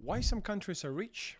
Why some countries are rich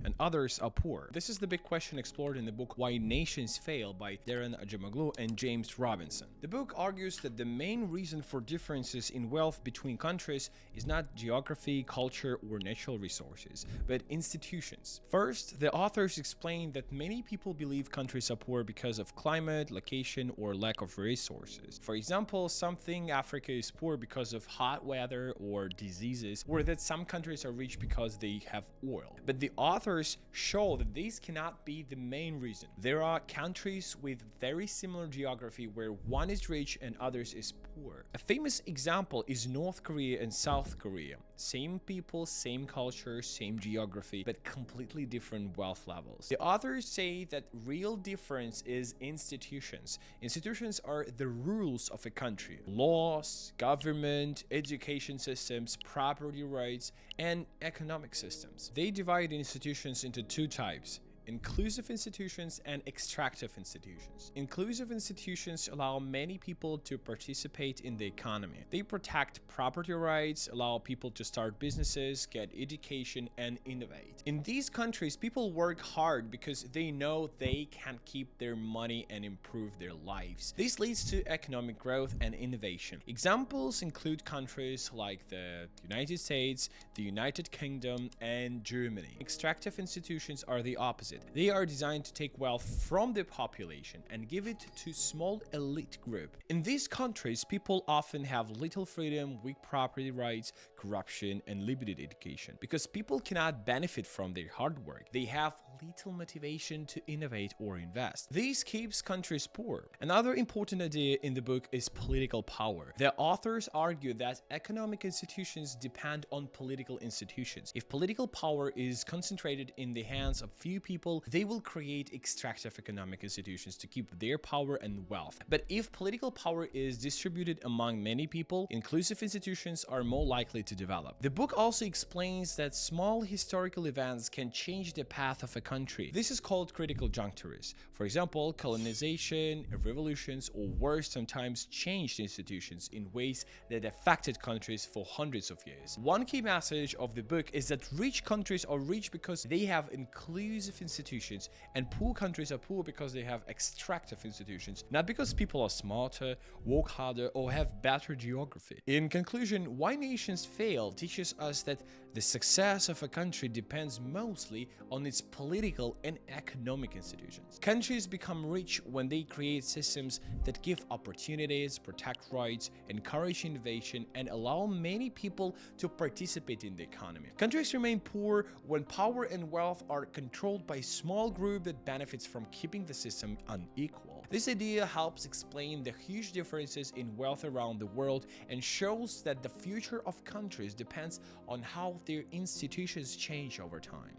and others are poor? This is the big question explored in the book Why Nations Fail by Daron Acemoglu and James Robinson. The book argues that the main reason for differences in wealth between countries is not geography, culture, or natural resources, but institutions. First, the authors explain that many people believe countries are poor because of climate, location, or lack of resources. For example, some think Africa is poor because of hot weather or diseases, or that some countries are rich because they have oil. But the authors show that this cannot be the main reason. There are countries with very similar geography where one is rich and others is poor. A famous example is North Korea and South Korea. Same people, same culture, same geography, but completely different wealth levels. The authors say that real difference is institutions. Institutions are the rules of a country. Laws, government, education systems, property rights, and economic systems. They divide institutions into two types: inclusive institutions and extractive institutions. Inclusive institutions allow many people to participate in the economy. They protect property rights, allow people to start businesses, get education, and innovate. In these countries, people work hard because they know they can keep their money and improve their lives. This leads to economic growth and innovation. Examples include countries like the United States, the United Kingdom, and Germany. Extractive institutions are the opposite. They are designed to take wealth from the population and give it to small elite group. In these countries, people often have little freedom, weak property rights, corruption, and limited education. Because people cannot benefit from their hard work, they have little motivation to innovate or invest. This keeps countries poor. Another important idea in the book is political power. The authors argue that economic institutions depend on political institutions. If political power is concentrated in the hands of few people, they will create extractive economic institutions to keep their power and wealth. But if political power is distributed among many people, inclusive institutions are more likely to develop. The book also explains that small historical events can change the path of a country. This is called critical junctures. For example, colonization, revolutions, or wars sometimes changed institutions in ways that affected countries for hundreds of years. One key message of the book is that rich countries are rich because they have inclusive institutions, and poor countries are poor because they have extractive institutions, not because people are smarter, work harder, or have better geography. In conclusion, Why Nations Fail teaches us that the success of a country depends mostly on its political and economic institutions. Countries become rich when they create systems that give opportunities, protect rights, encourage innovation, and allow many people to participate in the economy. Countries remain poor when power and wealth are controlled by a small group that benefits from keeping the system unequal. This idea helps explain the huge differences in wealth around the world and shows that the future of countries depends on how their institutions change over time.